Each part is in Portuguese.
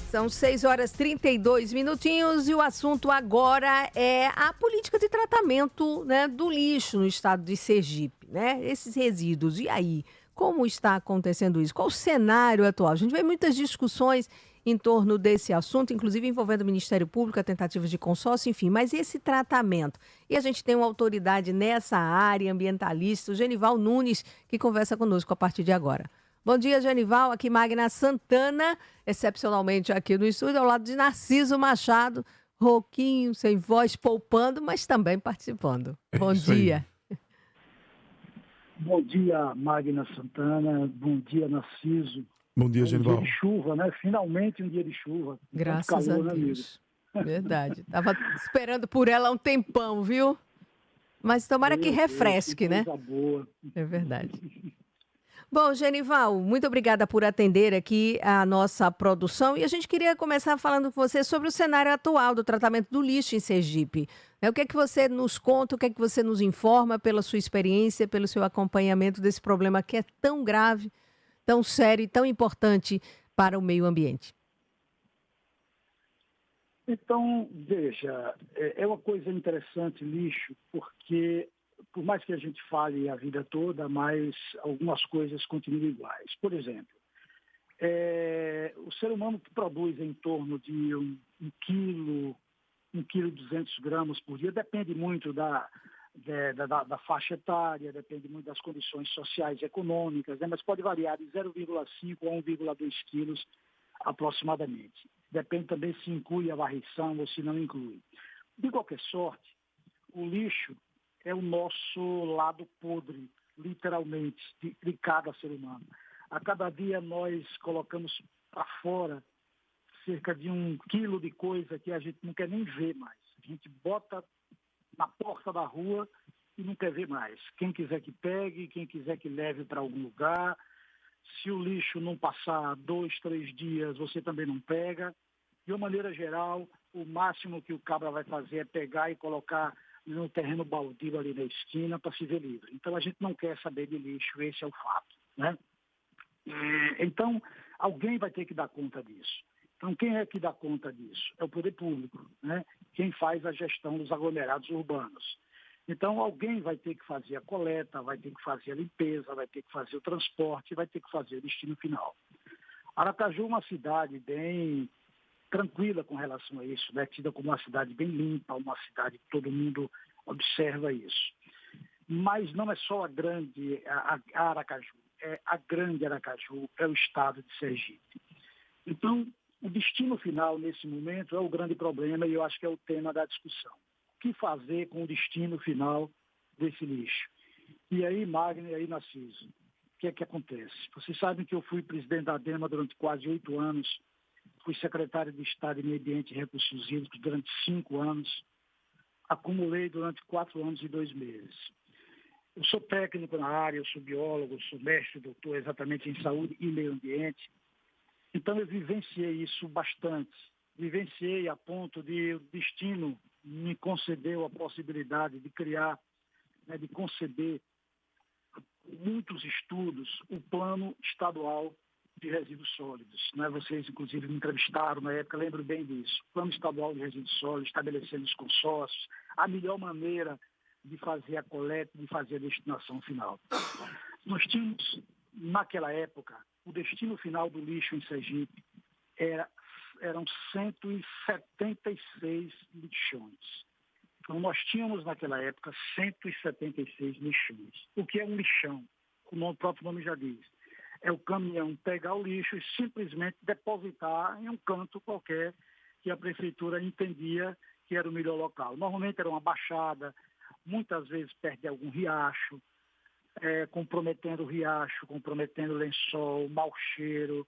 São 6h32 e o assunto agora é a política de tratamento, né, do lixo no estado de Sergipe, né? Esses resíduos. E aí, como está acontecendo isso? Qual o cenário atual? A gente vê muitas discussões em torno desse assunto, inclusive envolvendo o Ministério Público, a tentativa de consórcio, enfim. Mas esse tratamento? E a gente tem uma autoridade nessa área, ambientalista, o Genival Nunes, que conversa conosco a partir de agora. Bom dia, Genival. Aqui Magna Santana, excepcionalmente aqui no estúdio, ao lado de Narciso Machado, rouquinho, sem voz, poupando, mas também participando. Bom dia. Bom dia, Magna Santana. Bom dia, Narciso. Bom dia, Genival. Um dia de chuva, né? Finalmente um dia de chuva. Graças calor, a Deus. Né, verdade. Estava esperando por ela há um tempão, viu? Mas tomara que refresque, né? Coisa boa. É verdade. Bom, Genival, muito obrigada por atender aqui a nossa produção e a gente queria começar falando com você sobre o cenário atual do tratamento do lixo em Sergipe. O que é que você nos conta, o que é que você nos informa pela sua experiência, pelo seu acompanhamento desse problema que é tão grave, tão sério e tão importante para o meio ambiente? Então, veja, é uma coisa interessante lixo, porque por mais que a gente fale a vida toda, mas algumas coisas continuam iguais. Por exemplo, o ser humano produz em torno de um quilo, 1,2 kg por dia, depende muito da faixa etária, depende muito das condições sociais e econômicas, né? Mas pode variar de 0,5 a 1,2 quilos aproximadamente. Depende também se inclui a varrição ou se não inclui. De qualquer sorte, o lixo é o nosso lado podre, literalmente, de cada ser humano. A cada dia nós colocamos para fora cerca de 1 quilo de coisa que a gente não quer nem ver mais. A gente bota na porta da rua e não quer ver mais. Quem quiser que pegue, quem quiser que leve para algum lugar. Se o lixo não passar 2, 3 dias, você também não pega. De uma maneira geral, o máximo que o cabra vai fazer é pegar e colocar no terreno baldio ali na esquina para se ver livre. Então a gente não quer saber de lixo, esse é o fato, né? Então alguém vai ter que dar conta disso. Então quem é que dá conta disso? É o poder público, né? Quem faz a gestão dos aglomerados urbanos. Então alguém vai ter que fazer a coleta, vai ter que fazer a limpeza, vai ter que fazer o transporte, vai ter que fazer o destino final. Aracaju é uma cidade bem tranquila com relação a isso, né? Tida como uma cidade bem limpa, uma cidade que todo mundo observa isso. Mas não é só a grande Aracaju, é a grande Aracaju, é o estado de Sergipe. Então, o destino final nesse momento é o grande problema e eu acho que é o tema da discussão. O que fazer com o destino final desse lixo? E aí, Magno, e aí, Narciso, o que é que acontece? Vocês sabem que eu fui presidente da ADEMA durante quase 8 anos, fui secretário de Estado de Meio Ambiente e Recursos Hídricos durante 5 anos, acumulei durante 4 anos e 2 meses. Eu sou técnico na área, eu sou biólogo, sou mestre, doutor exatamente em saúde e meio ambiente. Então eu vivenciei isso bastante. Vivenciei a ponto de o destino me concedeu a possibilidade de criar, né, de conceber muitos estudos, o plano estadual de resíduos sólidos. Né? Vocês, inclusive, me entrevistaram na época, lembro bem disso. Plano estadual de resíduos sólidos, estabelecendo os consórcios, a melhor maneira de fazer a coleta, de fazer a destinação final. Nós tínhamos, naquela época, o destino final do lixo em Sergipe eram 176 lixões. Então, nós tínhamos, naquela época, 176 lixões. O que é um lixão? O próprio nome já diz. É o caminhão pegar o lixo e simplesmente depositar em um canto qualquer que a prefeitura entendia que era o melhor local. Normalmente era uma baixada, muitas vezes perto de algum riacho, comprometendo o riacho, comprometendo o lençol, mau cheiro,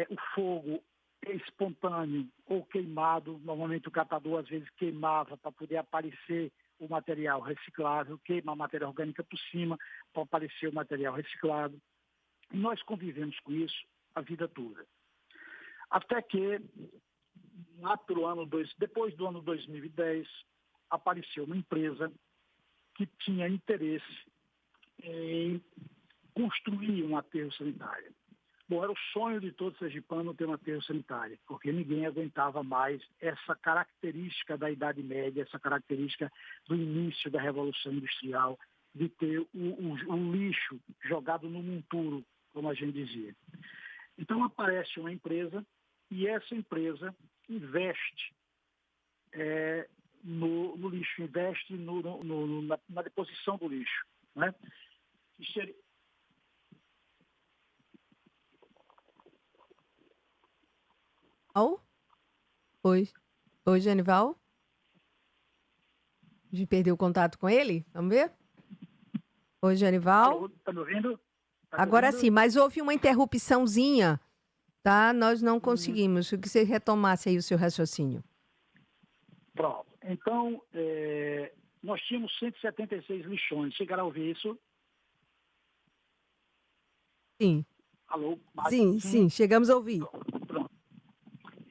o fogo espontâneo ou queimado. Normalmente o catador às vezes queimava para poder aparecer o material reciclável, queima a matéria orgânica por cima para aparecer o material reciclado. E nós convivemos com isso a vida toda. Até que, depois do ano 2010, apareceu uma empresa que tinha interesse em construir um aterro sanitário. Bom, era o sonho de todo sergipano ter um aterro sanitário, porque ninguém aguentava mais essa característica da Idade Média, essa característica do início da Revolução Industrial, de ter o lixo jogado no monturo, como a gente dizia. Então aparece uma empresa e essa empresa investe no lixo, investe na deposição do lixo, né? Oi, oi, Genival. A gente perdeu o contato com ele? Vamos ver? Oi, Genival. Alô, tá me ouvindo? Tá me Agora ouvindo? sim, mas houve uma interrupçãozinha, tá? Nós não conseguimos. Que você retomasse aí o seu raciocínio. Pronto. Então, nós tínhamos 176 lixões. Chegaram a ouvir isso? Sim. Alô? Sim, chegamos a ouvir. Pronto.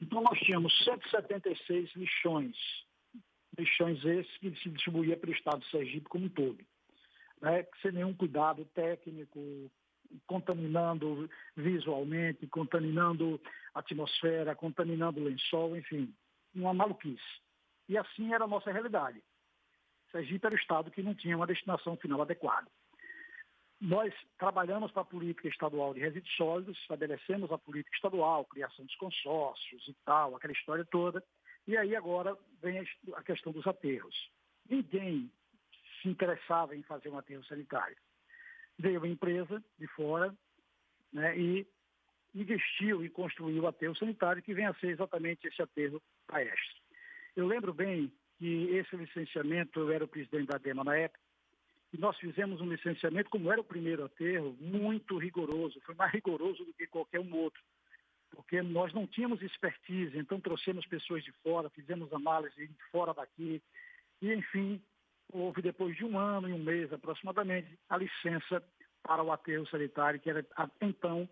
Então, nós tínhamos 176 lixões. Lixões esses que se distribuía para o estado de Sergipe como um todo, né? Sem nenhum cuidado técnico, contaminando visualmente, contaminando a atmosfera, contaminando o lençol, enfim, uma maluquice. E assim era a nossa realidade. Sergipe era o estado que não tinha uma destinação final adequada. Nós trabalhamos para a política estadual de resíduos sólidos, estabelecemos a política estadual, criação dos consórcios e tal, aquela história toda. E aí agora vem a questão dos aterros. Ninguém se interessava em fazer um aterro sanitário. Veio uma empresa de fora, né, e investiu e construiu o aterro sanitário, que vem a ser exatamente esse aterro Paestre. Eu lembro bem que esse licenciamento, eu era o presidente da ADEMA na época, e nós fizemos um licenciamento, como era o primeiro aterro, muito rigoroso, foi mais rigoroso do que qualquer um outro, porque nós não tínhamos expertise, então trouxemos pessoas de fora, fizemos análise de fora daqui, e enfim, houve depois de 1 ano e 1 mês aproximadamente, a licença para o aterro sanitário, que era até então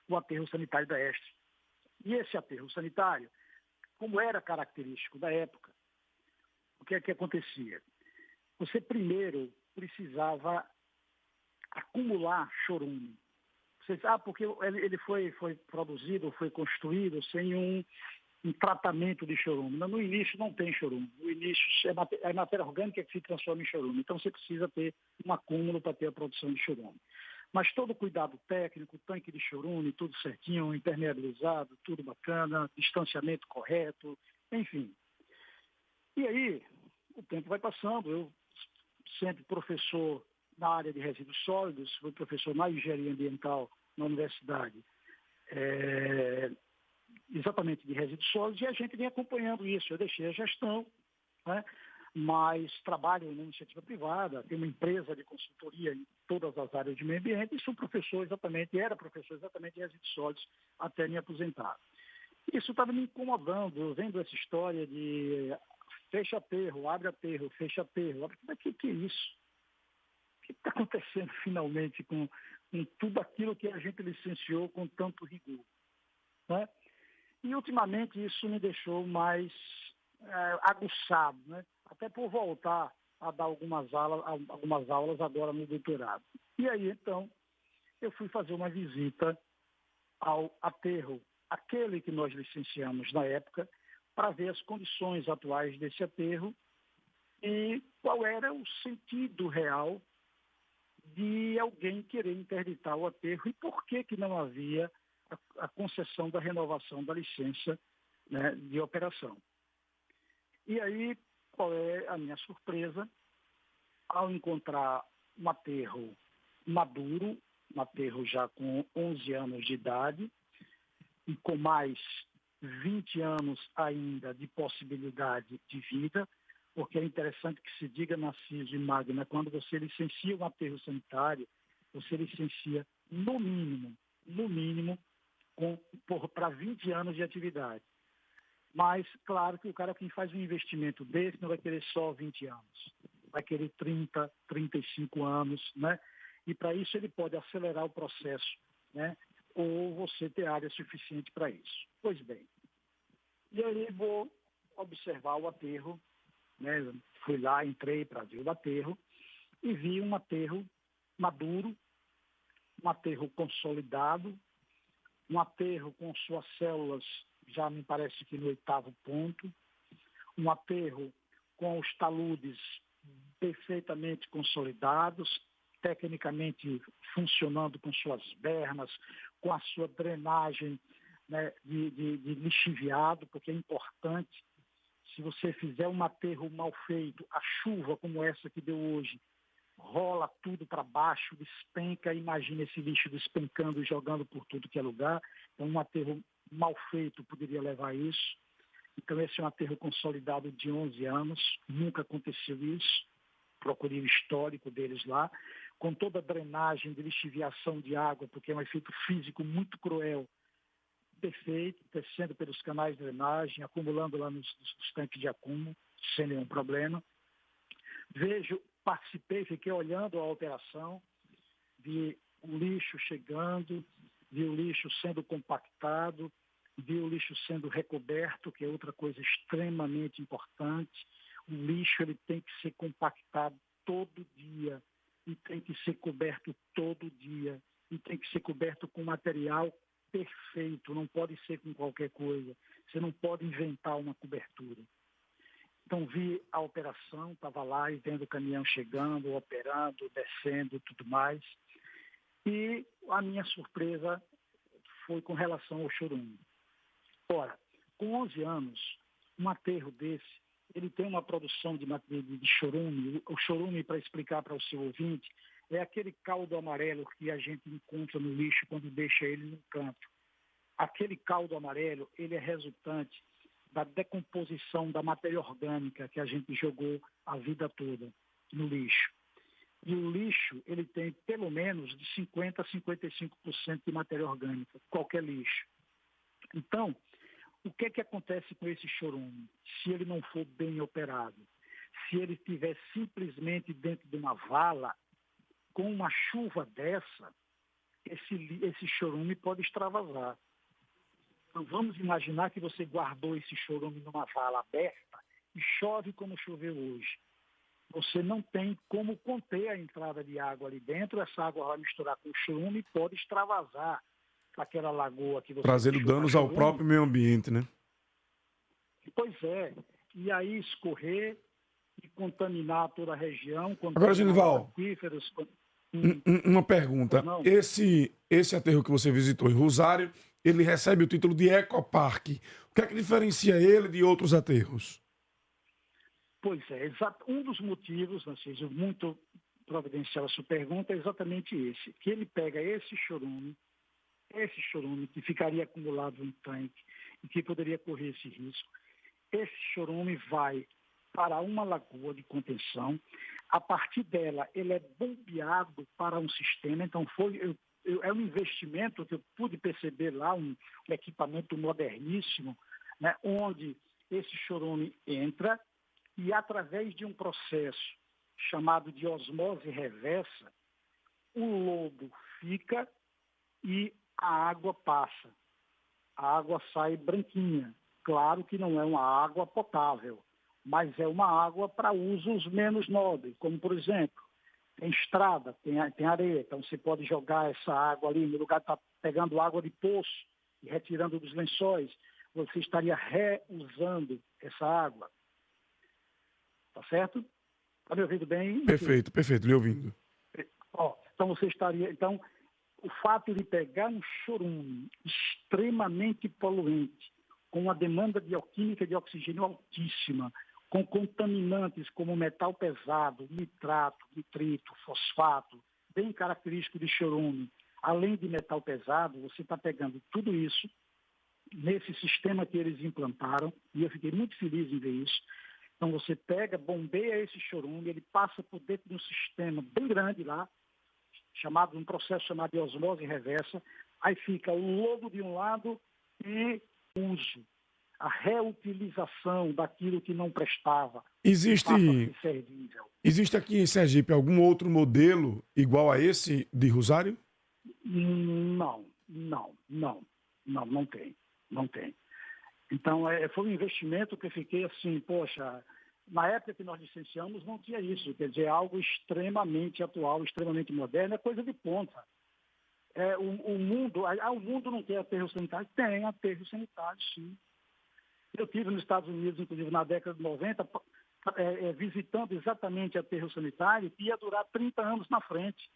o aterro sanitário da Este. E esse aterro sanitário, como era característico da época, o que é que acontecia? Você primeiro precisava acumular chorume. Porque ele foi produzido, foi construído sem um tratamento de chorume. No início não tem chorume. No início é matéria orgânica que se transforma em chorume. Então você precisa ter um acúmulo para ter a produção de chorume. Mas todo o cuidado técnico, tanque de chorume, tudo certinho, impermeabilizado, tudo bacana, distanciamento correto, enfim. E aí, o tempo vai passando. Eu sempre professor na área de resíduos sólidos, fui professor na engenharia ambiental na universidade, exatamente de resíduos sólidos, e a gente vem acompanhando isso. Eu deixei a gestão, né, mas trabalho na iniciativa privada, tenho uma empresa de consultoria em todas as áreas de meio ambiente, e sou professor exatamente, era professor exatamente de resíduos sólidos até me aposentar. Isso estava me incomodando, vendo essa história de fecha aterro, abre aterro, fecha aterro. Mas que é isso? O que está acontecendo finalmente com tudo aquilo que a gente licenciou com tanto rigor, né? E ultimamente isso me deixou mais aguçado, né? Até por voltar a dar algumas aulas agora no doutorado. E aí, então, eu fui fazer uma visita ao aterro, aquele que nós licenciamos na época, para ver as condições atuais desse aterro e qual era o sentido real de alguém querer interditar o aterro e por que não havia a concessão da renovação da licença, né, de operação. E aí, qual é a minha surpresa? Ao encontrar um aterro maduro, um aterro já com 11 anos de idade e com mais 20 anos ainda de possibilidade de vida, porque é interessante que se diga na CISO e Magna, quando você licencia um aterro sanitário, você licencia no mínimo, para 20 anos de atividade. Mas, claro que o cara que faz um investimento desse não vai querer só 20 anos, vai querer 30, 35 anos, né? E para isso ele pode acelerar o processo, né? Ou você ter área suficiente para isso. Pois bem, e aí vou observar o aterro, né? Fui lá, entrei para ver o aterro e vi um aterro maduro, um aterro consolidado, um aterro com suas células, já me parece que no 8º ponto, um aterro com os taludes perfeitamente consolidados, tecnicamente funcionando com suas bermas, com a sua drenagem, né, de lixiviado, porque é importante. Se você fizer um aterro mal feito, a chuva como essa que deu hoje, rola tudo para baixo, despenca, imagina esse lixo despencando e jogando por tudo que é lugar. Então, um aterro mal feito poderia levar a isso. Então, esse é um aterro consolidado de 11 anos, nunca aconteceu isso. Procurei o histórico deles lá, com toda a drenagem de lixiviação de água, porque é um efeito físico muito cruel, perfeito, descendo pelos canais de drenagem, acumulando lá nos tanques de acúmulo, sem nenhum problema. Participei, fiquei olhando a operação, vi o lixo chegando, vi o lixo sendo compactado, vi o lixo sendo recoberto, que é outra coisa extremamente importante. O lixo ele tem que ser compactado todo dia e tem que ser coberto todo dia e tem que ser coberto com material perfeito, não pode ser com qualquer coisa. Você não pode inventar uma cobertura. Então, vi a operação, estava lá e vendo o caminhão chegando, operando, descendo e tudo mais. E a minha surpresa foi com relação ao chorume. Ora, com 11 anos, um aterro desse, ele tem uma produção de chorume. O chorume, para explicar para o seu ouvinte, é aquele caldo amarelo que a gente encontra no lixo quando deixa ele no canto. Aquele caldo amarelo, ele é resultante da decomposição da matéria orgânica que a gente jogou a vida toda no lixo. E o lixo, ele tem pelo menos de 50% a 55% de matéria orgânica, qualquer lixo. Então, o que é que acontece com esse chorume? Se ele não for bem operado, se ele estiver simplesmente dentro de uma vala, com uma chuva dessa, esse chorume pode extravasar. Então, vamos imaginar que você guardou esse chorume numa vala aberta e chove como choveu hoje. Você não tem como conter a entrada de água ali dentro, essa água vai misturar com o chorume e pode extravasar aquela lagoa que você trazendo danos ao próprio meio ambiente, né? Pois é. E aí escorrer e contaminar toda a região. Agora, Genival, uma pergunta. Esse aterro que você visitou em Rosário, ele recebe o título de Ecoparque. O que é que diferencia ele de outros aterros? Pois é, um dos motivos, Narciso, muito providencial a sua pergunta, é exatamente esse, que ele pega esse chorume que ficaria acumulado em tanque e que poderia correr esse risco. Esse chorume vai para uma lagoa de contenção. A partir dela, ele é bombeado para um sistema. Então, é um investimento que eu pude perceber lá, um equipamento moderníssimo, né, onde esse chorume entra e, através de um processo chamado de osmose reversa, o lodo fica e a água passa. A água sai branquinha. Claro que não é uma água potável, mas é uma água para usos menos nobres, como, por exemplo, tem estrada, tem areia, então você pode jogar essa água ali, no lugar de estar pegando água de poço e retirando dos lençóis, você estaria reusando essa água. Tá certo? Está me ouvindo bem? Perfeito, lhe ouvindo. Então você estaria... Então, o fato de pegar um chorume extremamente poluente, com uma demanda bioquímica de oxigênio altíssima, com contaminantes como metal pesado, nitrato, nitrito, fosfato, bem característico de chorume, além de metal pesado, você está pegando tudo isso nesse sistema que eles implantaram, e eu fiquei muito feliz em ver isso. Então você pega, bombeia esse chorume, ele passa por dentro de um sistema bem grande lá, um processo chamado de osmose reversa, aí fica o lodo de um lado e uso, a reutilização daquilo que não prestava. Existe aqui em Sergipe algum outro modelo igual a esse de Rosário? Não tem. Então, foi um investimento que eu fiquei assim, poxa, na época que nós licenciamos não tinha isso, quer dizer, algo extremamente atual, extremamente moderno, é coisa de ponta. O mundo não tem aterro sanitário? Tem aterro sanitário, sim. Eu estive nos Estados Unidos, inclusive, na década de 90, visitando exatamente aterro sanitário, que ia durar 30 anos na frente.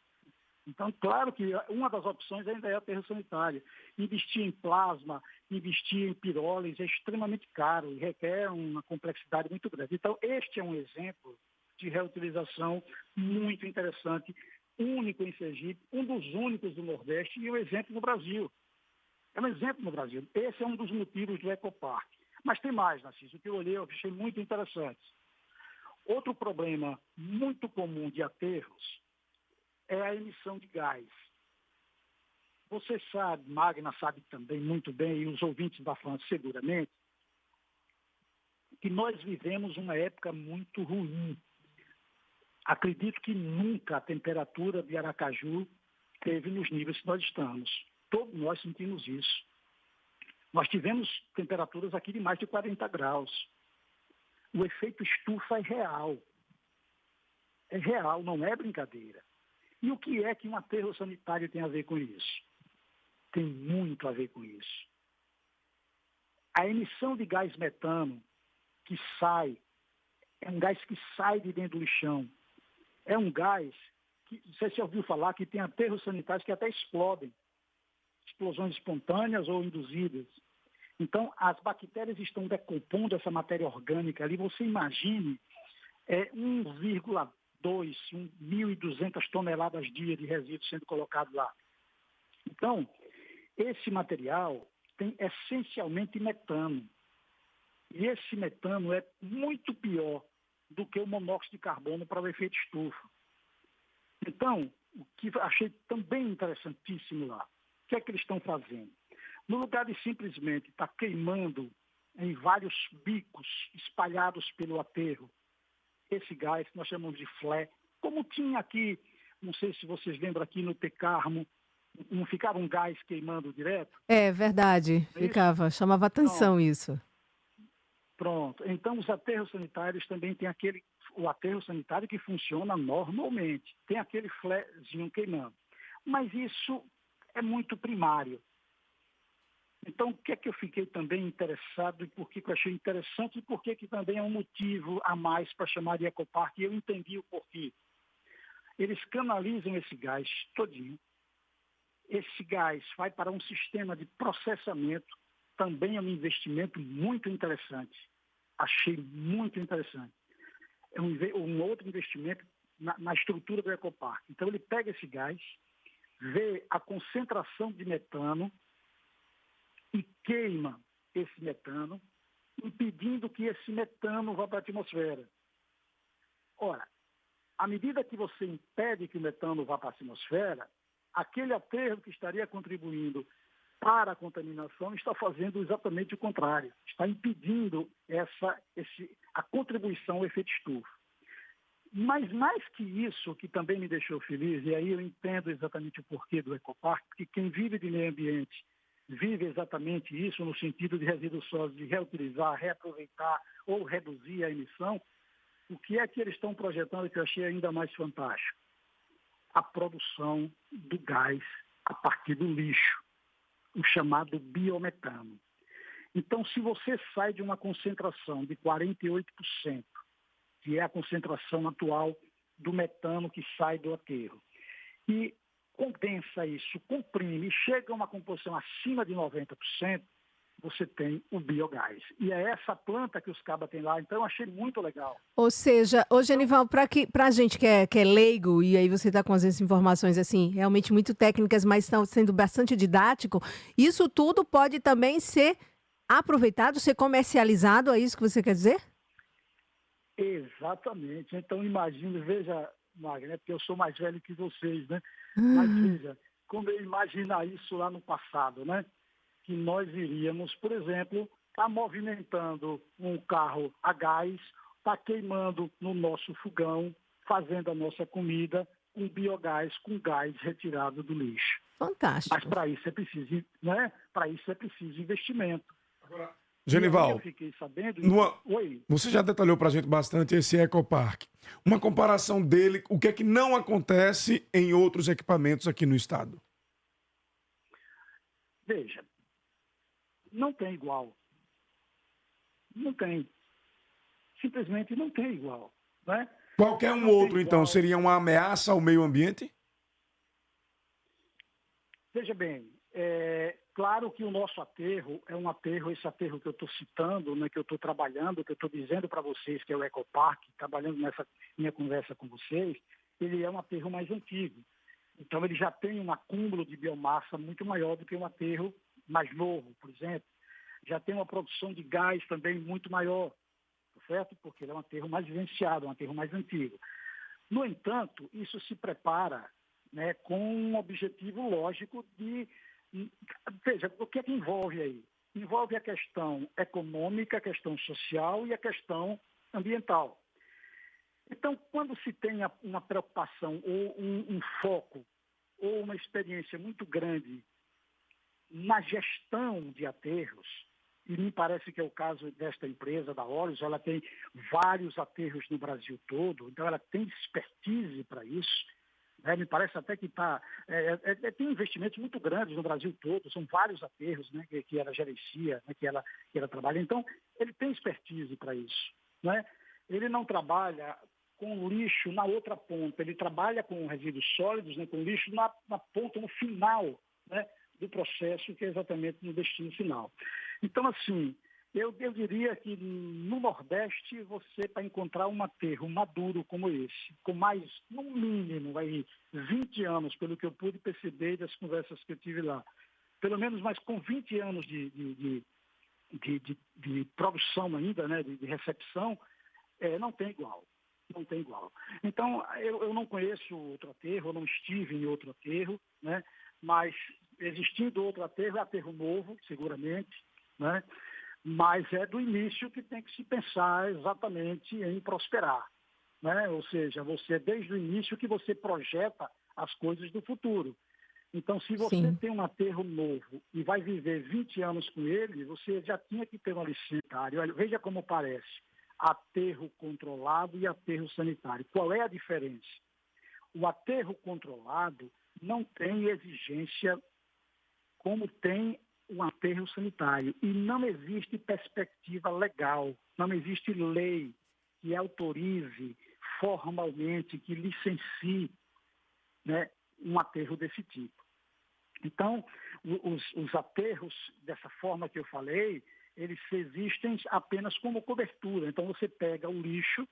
Então, claro que uma das opções ainda é aterro sanitário. Investir em plasma, investir em pirólise é extremamente caro e requer uma complexidade muito grande. Então, este é um exemplo de reutilização muito interessante, único em Sergipe, um dos únicos do Nordeste e um exemplo no Brasil. É um exemplo no Brasil. Esse é um dos motivos do Ecoparque. Mas tem mais, Narciso, o que eu olhei, eu achei muito interessante. Outro problema muito comum de aterros é a emissão de gás. Você sabe, Magna sabe também muito bem, e os ouvintes da França seguramente, que nós vivemos uma época muito ruim. Acredito que nunca a temperatura de Aracaju esteve nos níveis que nós estamos. Todos nós sentimos isso. Nós tivemos temperaturas aqui de mais de 40 graus. O efeito estufa é real. É real, não é brincadeira. E o que é que um aterro sanitário tem a ver com isso? Tem muito a ver com isso. A emissão de gás metano que sai, é um gás que sai de dentro do lixão. É um gás que, você já ouviu falar que tem aterros sanitários que até explodem. Explosões espontâneas ou induzidas. Então, as bactérias estão decompondo essa matéria orgânica ali. Você imagine 1,2, 1.200 toneladas dia de resíduos sendo colocado lá. Então, esse material tem essencialmente metano. E esse metano é muito pior do que o monóxido de carbono para o efeito estufa. Então, o que achei também interessantíssimo lá, o que é que eles estão fazendo? No lugar de simplesmente estar queimando em vários bicos espalhados pelo aterro, esse gás que nós chamamos de flé, como tinha aqui, não sei se vocês lembram aqui no Tecarmo, não ficava um gás queimando direto? É verdade, ficava, chamava atenção isso. Pronto, então os aterros sanitários também tem o aterro sanitário que funciona normalmente, tem aquele flézinho queimando, mas isso é muito primário. Então, o que é que eu fiquei também interessado e por que eu achei interessante e por que também é um motivo a mais para chamar de Ecoparque, e eu entendi o porquê. Eles canalizam esse gás todinho. Esse gás vai para um sistema de processamento, também é um investimento muito interessante. Achei muito interessante. É um outro investimento na estrutura do Ecoparque. Então, ele pega esse gás, vê a concentração de metano, e queima esse metano, impedindo que esse metano vá para a atmosfera. Ora, à medida que você impede que o metano vá para a atmosfera, aquele aterro que estaria contribuindo para a contaminação está fazendo exatamente o contrário. Está impedindo a contribuição ao efeito estufa. Mas mais que isso, que também me deixou feliz, e aí eu entendo exatamente o porquê do Ecoparque, porque quem vive de meio ambiente vive exatamente isso no sentido de resíduos sólidos, de reutilizar, reaproveitar ou reduzir a emissão. O que é que eles estão projetando que eu achei ainda mais fantástico? A produção do gás a partir do lixo, o chamado biometano. Então, se você sai de uma concentração de 48%, que é a concentração atual do metano que sai do aterro, e condensa isso, comprime, chega a uma composição acima de 90%, você tem o biogás. E é essa planta que os cabas têm lá, então eu achei muito legal. Ou seja, ô Genival, para a gente que é leigo, e aí você está com as informações assim, realmente muito técnicas, mas estão sendo bastante didático, isso tudo pode também ser aproveitado, ser comercializado, é isso que você quer dizer? Exatamente. Então imagine, veja, Magna, porque eu sou mais velho que vocês, né? Mas veja, como eu imaginar isso lá no passado, né? Que nós iríamos, por exemplo, estar movimentando um carro a gás, estar queimando no nosso fogão, fazendo a nossa comida com biogás, com gás retirado do lixo. Fantástico. Mas para isso é preciso, né? Para isso é preciso investimento. Agora, Genival, eu fiquei sabendo... Oi. Você já detalhou para a gente bastante esse Ecoparque. Uma comparação dele, o que é que não acontece em outros equipamentos aqui no estado? Veja, não tem igual. Não tem. Simplesmente não tem igual. Né? Qualquer um outro, então, seria uma ameaça ao meio ambiente? Veja bem, claro que o nosso aterro é um aterro, esse aterro que eu estou citando, né, que eu estou trabalhando, que eu estou dizendo para vocês, que é o Ecopark, trabalhando nessa minha conversa com vocês, ele é um aterro mais antigo. Então, ele já tem um acúmulo de biomassa muito maior do que um aterro mais novo, por exemplo. Já tem uma produção de gás também muito maior, certo? Porque ele é um aterro mais vivenciado, um aterro mais antigo. No entanto, isso se prepara, né, com um objetivo lógico de... Veja, o que é que envolve aí? Envolve a questão econômica, a questão social e a questão ambiental. Então, quando se tem uma preocupação ou um foco ou uma experiência muito grande na gestão de aterros, e me parece que é o caso desta empresa, da Olhos, ela tem vários aterros no Brasil todo, então ela tem expertise para isso, né? Me parece até que tem investimentos muito grandes no Brasil todo, são vários aterros, né, que ela gerencia, né, que ela trabalha. Então, ele tem expertise para isso, né? Ele não trabalha com lixo na outra ponta, ele trabalha com resíduos sólidos, né, com lixo na ponta, no final, né, do processo, que é exatamente no destino final. Então, assim, eu diria que no Nordeste, você, para encontrar um aterro maduro como esse, com mais, no mínimo, aí, 20 anos, pelo que eu pude perceber das conversas que eu tive lá, pelo menos mais com 20 anos de produção ainda, né, de recepção, não tem igual. Não tem igual. Então, eu não conheço outro aterro, eu não estive em outro aterro, né? Mas existindo outro aterro, é aterro novo, seguramente, né? Mas é do início que tem que se pensar exatamente em prosperar, né? Ou seja, desde o início que você projeta as coisas do futuro. Então, se você Sim. tem um aterro novo e vai viver 20 anos com ele, você já tinha que ter uma licença. Veja como parece. Aterro controlado e aterro sanitário. Qual é a diferença? O aterro controlado não tem exigência como tem um aterro sanitário. E não existe perspectiva legal, não existe lei que autorize formalmente, que licencie, né, um aterro desse tipo. Então, os aterros, dessa forma que eu falei, eles existem apenas como cobertura. Então, você pega o lixo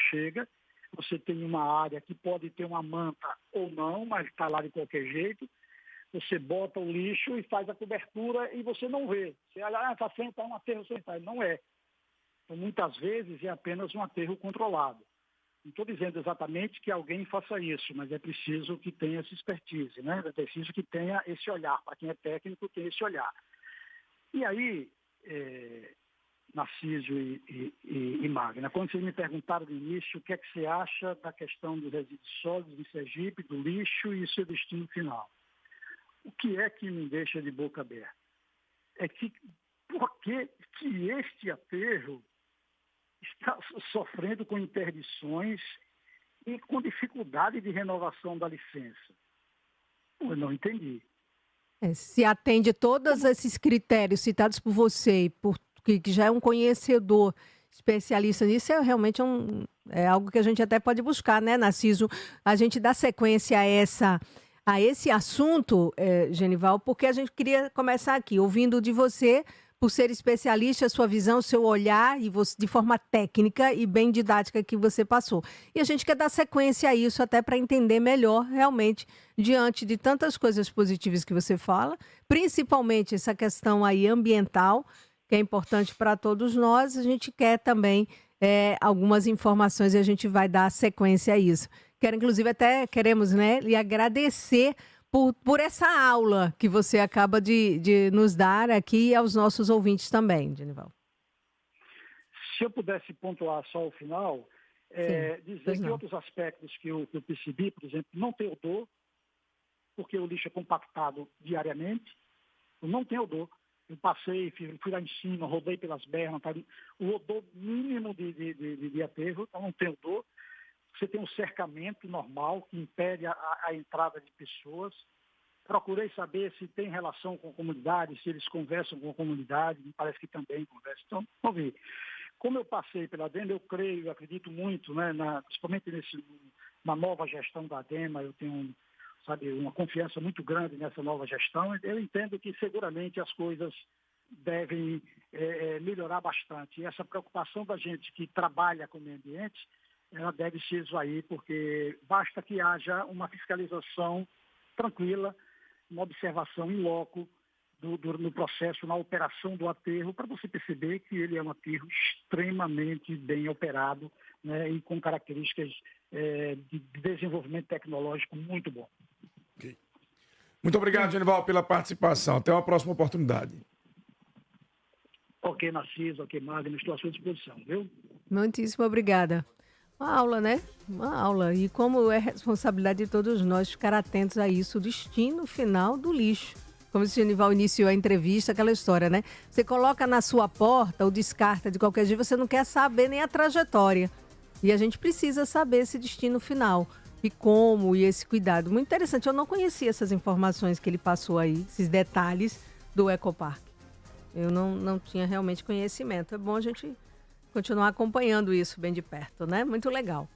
chega, você tem uma área que pode ter uma manta ou não, mas está lá de qualquer jeito, você bota o lixo e faz a cobertura e você não vê. Você olha, está um aterro sanitário. Não é. Então, muitas vezes é apenas um aterro controlado. Não estou dizendo exatamente que alguém faça isso, mas é preciso que tenha essa expertise, né? É preciso que tenha esse olhar. Para quem é técnico, tem esse olhar. E aí, Narciso e Magna, quando vocês me perguntaram no início o que é que você acha da questão dos resíduos sólidos em Sergipe, do lixo e seu destino final, o que é que me deixa de boca aberta? É que por que este aterro está sofrendo com interdições e com dificuldade de renovação da licença? Eu não entendi. Se atende todos esses critérios citados por você, que já é um conhecedor especialista nisso, realmente é algo que a gente até pode buscar, né, Narciso? A gente dá sequência a esse assunto, Genival, porque a gente queria começar aqui, ouvindo de você, por ser especialista, a sua visão, o seu olhar, e você, de forma técnica e bem didática que você passou. E a gente quer dar sequência a isso até para entender melhor, realmente, diante de tantas coisas positivas que você fala, principalmente essa questão aí ambiental, que é importante para todos nós, a gente quer também algumas informações e a gente vai dar sequência a isso. Queremos, né, lhe agradecer por essa aula que você acaba de nos dar aqui e aos nossos ouvintes também, Genival. Se eu pudesse pontuar só o final, dizer que outros aspectos que eu percebi, por exemplo, não tem odor, porque o lixo é compactado diariamente, não tem odor. Eu passei, fui lá em cima, rodei pelas bermas, tá? O odor mínimo de aterro, então não tem odor. Você tem um cercamento normal que impede a entrada de pessoas. Procurei saber se tem relação com a comunidade, se eles conversam com a comunidade, me parece que também conversam. Então, vamos ver. Como eu passei pela ADEMA, eu creio, acredito muito, né, principalmente na nova gestão da ADEMA, eu tenho, uma confiança muito grande nessa nova gestão. Eu entendo que seguramente as coisas devem melhorar bastante. E essa preocupação da gente que trabalha com o meio ambiente, ela deve se esvair, porque basta que haja uma fiscalização tranquila, uma observação in loco no processo, na operação do aterro, para você perceber que ele é um aterro extremamente bem operado, né, e com características de desenvolvimento tecnológico muito bom. Okay. Muito obrigado, Genival, pela participação. Até uma próxima oportunidade. Ok, Narciso, ok, Magno, estou à sua disposição, viu? Muitíssimo obrigada. Uma aula, né? Uma aula. E como é responsabilidade de todos nós ficar atentos a isso, o destino final do lixo. Como o Genival iniciou a entrevista, aquela história, né? Você coloca na sua porta ou descarta de qualquer jeito, você não quer saber nem a trajetória. E a gente precisa saber esse destino final. E como, e esse cuidado. Muito interessante, eu não conhecia essas informações que ele passou aí, esses detalhes do Ecopark. Eu não tinha realmente conhecimento. É bom a gente continuar acompanhando isso bem de perto, né? Muito legal.